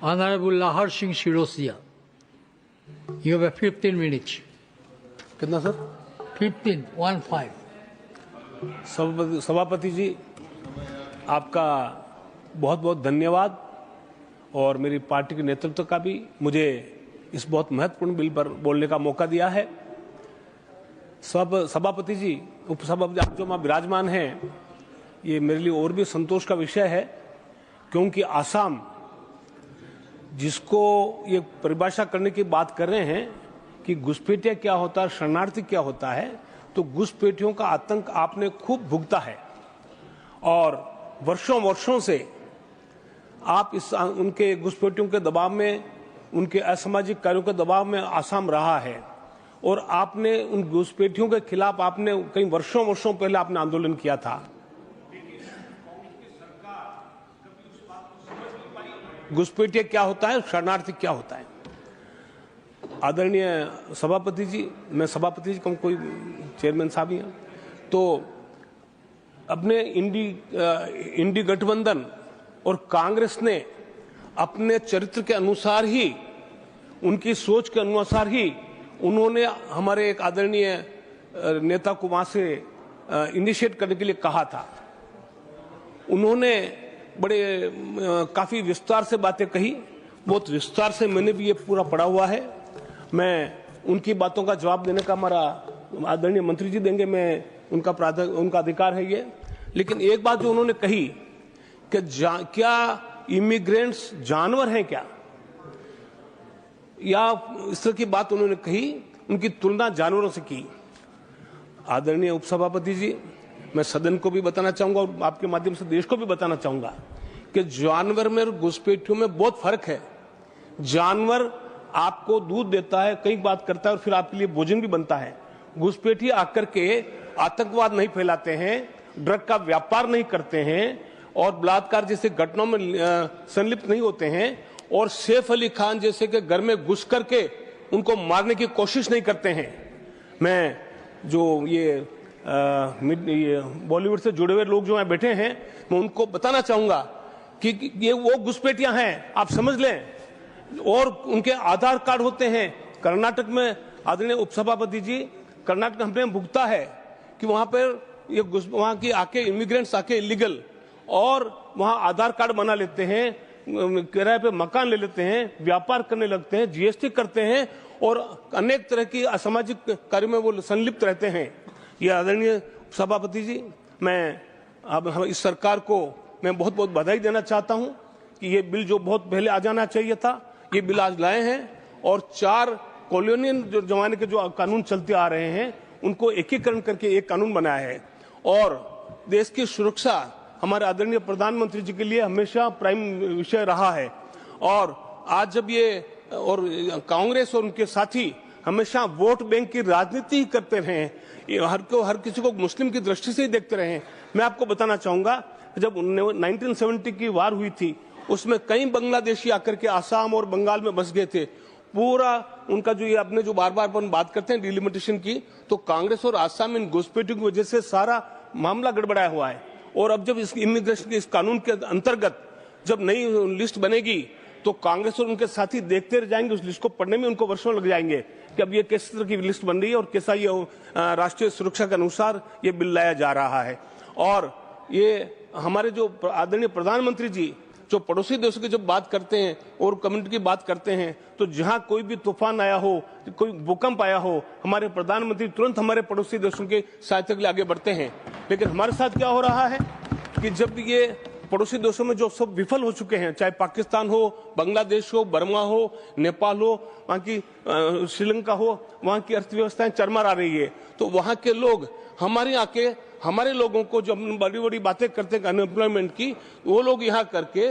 Honorable Lahar Singh Shirosia. You have 15 minutes. कितना sir? 15. सभापति जी, आपका बहुत बहुत धन्यवाद और मेरी पार्टी के नेतृत्व का भी मुझे इस बहुत महत्वपूर्ण बिल पर बोलने का मौका दिया है। सभापति जी, उपसभापति आप जो वहाँ विराजमान हैं, ये मेरे लिए और भी संतोष का विषय है, क्योंकि आसाम जिसको ये परिभाषा करने की बात कर रहे हैं कि घुसपैठिया क्या होता है, शरणार्थी क्या होता है, तो घुसपैठियों का आतंक आपने खूब भुगता है और वर्षों वर्षों से आप उनके घुसपैठियों के दबाव में, उनके असामाजिक कार्यों के दबाव में आसाम रहा है और आपने उन घुसपैठियों के खिलाफ आपने कई वर्षों पहले आपने आंदोलन किया था। घुसपैठिया क्या होता है, शरणार्थी क्या होता है। आदरणीय सभापति जी, मैं सभापति जी कम कोई चेयरमैन साहब ही हैं, तो अपने इंडी गठबंधन और कांग्रेस ने अपने चरित्र के अनुसार ही, उनकी सोच के अनुसार ही उन्होंने हमारे एक आदरणीय नेता को वहां से इनिशिएट करने के लिए कहा था। उन्होंने बड़े काफी विस्तार से बातें कही, बहुत विस्तार से मैंने भी ये पूरा पढ़ा हुआ है। मैं उनकी बातों का जवाब देने का हमारा आदरणीय मंत्री जी देंगे, मैं उनका अधिकार है ये। लेकिन एक बात जो उन्होंने कही कि क्या इमिग्रेंट्स जानवर हैं क्या, या इस तरह की बात उन्होंने कही, उनकी तुलना जानवरों से की। आदरणीय उपसभापति जी, मैं सदन को भी बताना चाहूंगा और आपके माध्यम से देश को भी बताना चाहूंगा कि जानवर में और घुसपैठियों में बहुत फर्क है। जानवर आपको दूध देता है, कई बात करता है और फिर आपके लिए भोजन भी बनता है। घुसपैठी आकर के आतंकवाद नहीं फैलाते हैं, ड्रग का व्यापार नहीं करते हैं और बलात्कार जैसे घटनाओं में संलिप्त नहीं होते हैं और सैफ अली खान जैसे के घर में घुस करके उनको मारने की कोशिश नहीं करते हैं। मैं जो ये बॉलीवुड से जुड़े हुए लोग जो यहाँ बैठे हैं, मैं उनको बताना चाहूंगा कि ये वो घुसपैठियां हैं, आप समझ लें। और उनके आधार कार्ड होते हैं। कर्नाटक में आदरणीय उपसभापति जी, कर्नाटक हमने भुगता है कि वहां पर ये वहां की आके इमिग्रेंट्स आके इलीगल और वहां आधार कार्ड बना लेते हैं, किराए पे मकान ले लेते हैं, व्यापार करने लगते हैं, जीएसटी करते हैं और अनेक तरह की असामाजिक कार्यों में वो संलिप्त रहते हैं। ये आदरणीय सभापति जी, मैं अब इस सरकार को मैं बहुत बहुत बधाई देना चाहता हूं कि ये बिल जो बहुत पहले आ जाना चाहिए था, ये बिल आज लाए हैं और 4 कॉलोनियल जो जमाने के जो कानून चलते आ रहे हैं उनको एकीकरण करके एक कानून बनाया है। और देश की सुरक्षा हमारे आदरणीय प्रधानमंत्री जी के लिए हमेशा प्राइम विषय रहा है। और आज जब ये और कांग्रेस और उनके साथी हमेशा वोट बैंक की राजनीति ही करते रहे, हर किसी को मुस्लिम की दृष्टि से ही देखते रहे। मैं आपको बताना चाहूंगा, जब 1970 की वार हुई थी, उसमें कई बांग्लादेशी आकर के आसाम और बंगाल में बस गए थे। पूरा उनका जो ये अपने जो बार बार बात करते हैं डिलिमिटेशन की, तो कांग्रेस और आसाम इन घुसपैठियों की वजह से सारा मामला गड़बड़ाया हुआ है। और अब जब इस इमिग्रेशन के इस कानून के अंतर्गत जब नई लिस्ट बनेगी तो कांग्रेस और उनके साथी देखते रह जाएंगे, उस लिस्ट को पढ़ने में उनको वर्षों लग जाएंगे कि अब ये किस तरह की लिस्ट बन रही है और कैसा ये राष्ट्रीय सुरक्षा के अनुसार ये बिल लाया जा रहा है। और ये हमारे जो आदरणीय प्रधानमंत्री जी जो पड़ोसी देशों की जब बात करते हैं और कम्युनिटी की बात करते हैं, तो जहां कोई भी तूफान आया हो, कोई भूकंप आया हो, हमारे प्रधानमंत्री तुरंत हमारे पड़ोसी देशों के सहायता के लिए आगे बढ़ते हैं। लेकिन हमारे साथ क्या हो रहा है कि जब ये पड़ोसी देशों में जो सब विफल हो चुके हैं, चाहे पाकिस्तान हो, बांग्लादेश हो, बर्मा हो, नेपाल हो, वहां की श्रीलंका हो, वहां की अर्थव्यवस्थाएं चरमरा आ रही है, तो वहां के लोग हमारे आके हमारे लोगों को जो बड़ी बड़ी बातें करते हैं अनएम्प्लॉयमेंट की, वो लोग यहाँ करके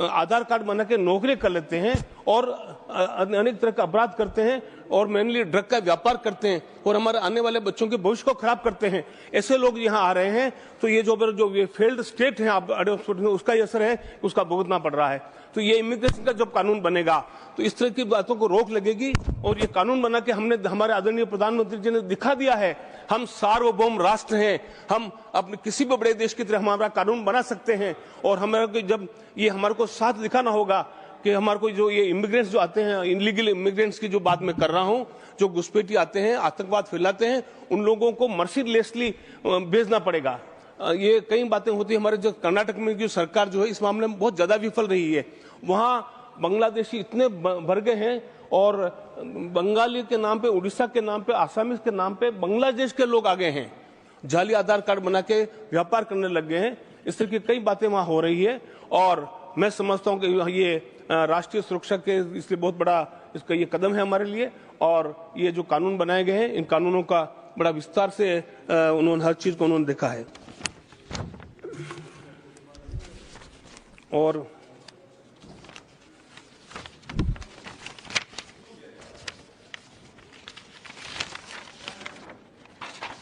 आधार कार्ड बना के नौकरी कर लेते हैं और अनेक तरह का अपराध करते हैं और मेनली ड्रग का व्यापार करते हैं और हमारे आने वाले बच्चों के भविष्य को खराब करते हैं। ऐसे लोग यहाँ आ रहे हैं, तो ये जो ये फेल्ड स्टेट है उसका ये असर है, उसका भुगतना पड़ रहा है। तो ये इमिग्रेशन का जब कानून बनेगा तो इस तरह की बातों को रोक लगेगी और ये कानून बना के हमने हमारे आदरणीय प्रधानमंत्री जी ने दिखा दिया है, हम सार्वभौम राष्ट्र हैं, हम अपने किसी भी बड़े देश की तरह हमारा कानून बना सकते हैं। और हमारे जब ये हमारे को साथ दिखाना होगा कि हमारे को जो ये इमिग्रेंट्स जो आते हैं, इनलीगल इमिग्रेंट्स की जो बात मैं कर रहा हूं, जो घुसपैठी आते हैं, आतंकवाद फैलाते हैं, उन लोगों को मर्सीलेसली भेजना पड़ेगा। ये कई बातें होती है। हमारे जो कर्नाटक में जो सरकार जो है इस मामले में बहुत ज्यादा विफल रही है। वहां बांग्लादेशी इतने भर गए हैं और बंगाली के नाम पे, उड़ीसा के नाम पे, आसामीज के नाम पे बांग्लादेश के लोग आ गए हैं, जाली आधार कार्ड बना के व्यापार करने लग गए हैं। इस तरह की कई बातें वहां हो रही है और मैं समझता हूं कि ये राष्ट्रीय सुरक्षा के इसलिए बहुत बड़ा इसका ये कदम है हमारे लिए। और ये जो कानून बनाए गए हैं, इन कानूनों का बड़ा विस्तार से उन्होंने हर चीज को उन्होंने देखा है। और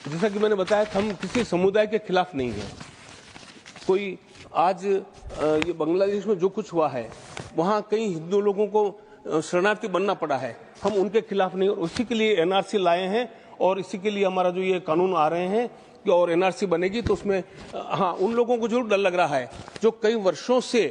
जैसा कि मैंने बताया, हम किसी समुदाय के खिलाफ नहीं हैं। कोई आज ये बांग्लादेश में जो कुछ हुआ है, वहां कई हिंदू लोगों को शरणार्थी बनना पड़ा है, हम उनके खिलाफ नहीं। और उसी के लिए एनआरसी लाए हैं और इसी के लिए हमारा जो ये कानून आ रहे हैं कि और एनआरसी बनेगी तो उसमें हाँ, उन लोगों को जरूर डर लग रहा है जो कई वर्षों से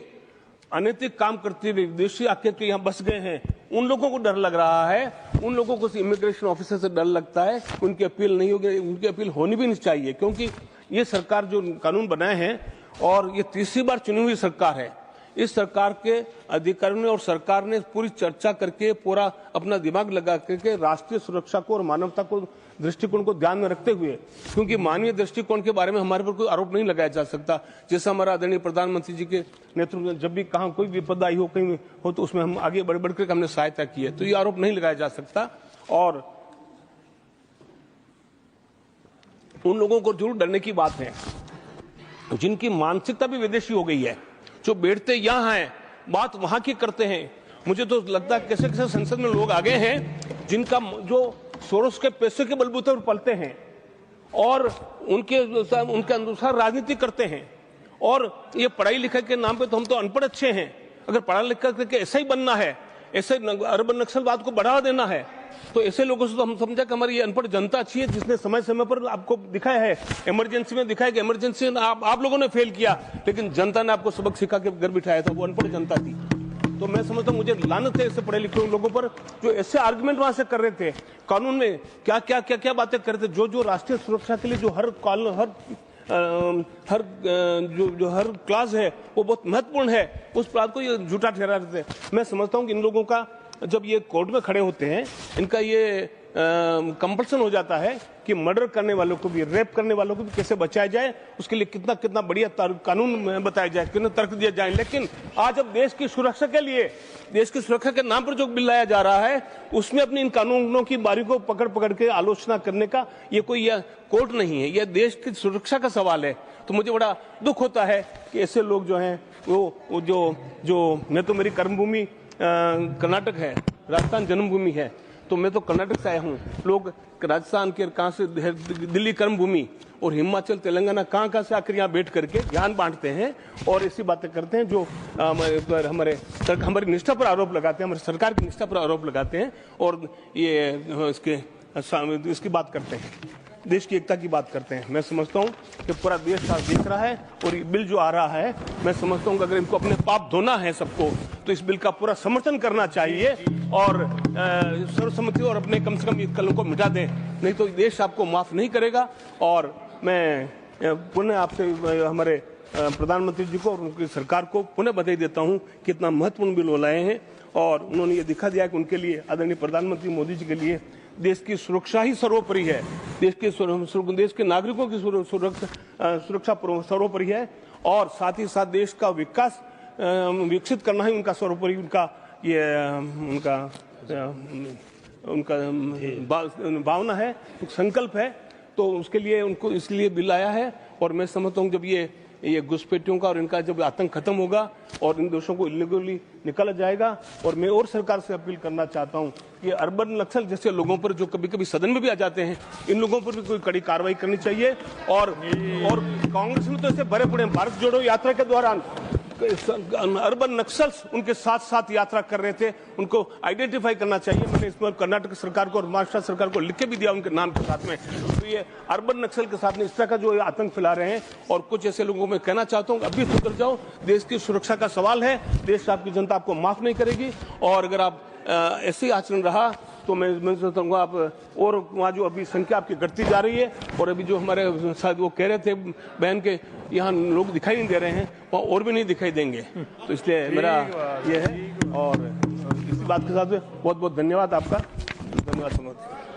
अनैतिक काम करते हुए विदेशी आके के यहाँ बस गए हैं, उन लोगों को डर लग रहा है। उन लोगों को इमिग्रेशन ऑफिसर से डर लगता है, उनकी अपील नहीं होगी, उनकी अपील होनी भी नहीं चाहिए, क्योंकि ये सरकार जो कानून बनाए हैं और ये तीसरी बार चुनी हुई सरकार है। इस सरकार के अधिकारियों ने और सरकार ने पूरी चर्चा करके, पूरा अपना दिमाग लगा करके राष्ट्रीय सुरक्षा को और मानवता को दृष्टिकोण को ध्यान में रखते हुए, क्योंकि मानवीय दृष्टिकोण के बारे में हमारे पर कोई आरोप नहीं लगाया जा सकता। जैसा हमारा आदरणीय प्रधानमंत्री जी के नेतृत्व में जब भी कहाँ कोई विपदा आई हो, कहीं हो, तो उसमें हम आगे बढ़ बढ़कर हमने सहायता की है, तो ये आरोप नहीं लगाया जा सकता। और उन लोगों को जरूर डरने की बात है जिनकी मानसिकता भी विदेशी हो गई है, जो बैठते यहाँ हैं, बात वहां की करते हैं। मुझे तो लगता है कैसे कैसे संसद में लोग आ गए हैं जिनका जो सोरोस के पैसे के बलबूते पर पलते हैं और उनके अनुसार राजनीति करते हैं। और ये पढ़ाई लिखाई के नाम पे तो हम तो अनपढ़ अच्छे हैं, अगर पढ़ा लिखा करके ऐसा ही बनना है, ऐसे अर्बन नक्सलवाद को बढ़ावा देना है, तो ऐसे लोगों से तो हम समझा कि हमारी ये अनपढ़ जनता अच्छी है, जिसने समय समय पर आपको दिखाया है, इमरजेंसी में दिखाया कि इमरजेंसी में आप लोगों ने फेल किया, लेकिन जनता ने आपको सबक सिखा के घर बिठाया था, वो अनपढ़ जनता थी। तो मैं समझता हूँ मुझे लानत है ऐसे पढ़े लिखे लोगों पर जो ऐसे आर्गुमेंट वहां से कर रहे थे। कानून में क्या क्या क्या क्या बातें कर रहे थे, जो राष्ट्रीय सुरक्षा के लिए जो हर क्लास है वो बहुत महत्वपूर्ण है, उस बात को ये झूठा ठहरा रहे थे। मैं समझता हूँ कि इन लोगों का जब ये कोर्ट में खड़े होते हैं, इनका ये कंपल्सन हो जाता है कि मर्डर करने वालों को भी, रेप करने वालों को भी कैसे बचाया जाए, उसके लिए कितना कितना बढ़िया कानून बताया जाए, कितना तर्क दिया जाए। लेकिन आज अब देश की सुरक्षा के लिए, देश की सुरक्षा के नाम पर जो बिल लाया जा रहा है, उसमें अपनी इन कानूनों की बारी को पकड़ पकड़ के आलोचना करने का ये कोई यह कोर्ट नहीं है, यह देश की सुरक्षा का सवाल है। तो मुझे बड़ा दुख होता है कि ऐसे लोग जो हैं वो जो मैं तो मेरी कर्मभूमि कर्नाटक है, राजस्थान जन्मभूमि है, तो मैं तो कर्नाटक से आया हूँ। लोग राजस्थान के कहाँ से, दिल्ली कर्मभूमि और हिमाचल तेलंगाना कहाँ से आकर यहाँ बैठ करके ज्ञान बांटते हैं और ऐसी बातें करते हैं जो हमारी निष्ठा पर आरोप लगाते हैं, हमारी सरकार की निष्ठा पर आरोप लगाते हैं और ये इसकी बात करते हैं, देश की एकता की बात करते हैं। मैं समझता हूँ कि पूरा देश साथ देख रहा है और ये बिल जो आ रहा है, मैं समझता हूँ कि अगर इनको अपने पाप धोना है सबको, तो इस बिल का पूरा समर्थन करना चाहिए और सर्वसम्मति और अपने कम से कम इस कलम को मिटा दें, नहीं तो देश आपको माफ नहीं करेगा। और मैं पुनः आपसे हमारे प्रधानमंत्री जी को और उनकी सरकार को पुनः बधाई देता हूँ कि इतना महत्वपूर्ण बिल वो लाए हैं और उन्होंने ये दिखा दिया कि उनके लिए, आदरणीय प्रधानमंत्री मोदी जी के लिए देश की सुरक्षा ही सर्वोपरि है, देश के नागरिकों की सुरक्षा सर्वोपरि है और साथ ही साथ देश का विकास विकसित करना ही उनका सर्वोपरि, उनका भावना है, संकल्प है। तो उसके लिए उनको इसलिए बिल आया है और मैं समझता हूँ जब ये घुसपैठियों का और इनका जब आतंक खत्म होगा और इन दोषों को इलीगली निकाला जाएगा। और मैं और सरकार से अपील करना चाहता हूं कि अर्बन नक्सल जैसे लोगों पर जो कभी कभी सदन में भी आ जाते हैं, इन लोगों पर भी कोई कड़ी कार्रवाई करनी चाहिए। और कांग्रेस में तो ऐसे भरे पड़े हैं, भारत जोड़ो यात्रा के दौरान अर्बन नक्सल्स उनके साथ साथ यात्रा कर रहे थे, उनको आइडेंटिफाई करना चाहिए। मैंने इसमें कर्नाटक सरकार को और महाराष्ट्र सरकार को लिख के भी दिया उनके नाम के साथ में। तो ये अर्बन नक्सल के साथ में इस तरह का जो आतंक फैला रहे हैं, और कुछ ऐसे लोगों को मैं कहना चाहता हूँ अभी सुधर जाओ, देश की सुरक्षा का सवाल है, देश आपकी जनता आपको माफ नहीं करेगी, और अगर आप ऐसे ही आचरण रहा तो मैं सोचता हूँ आप, और वहाँ जो अभी संख्या आपकी घटती जा रही है, और अभी जो हमारे साथ वो कह रहे थे बहन के यहाँ लोग दिखाई नहीं दे रहे हैं, वहाँ और भी नहीं दिखाई देंगे। तो इसलिए मेरा ये है, और इसी बात के साथ बहुत बहुत धन्यवाद आपका, धन्यवाद।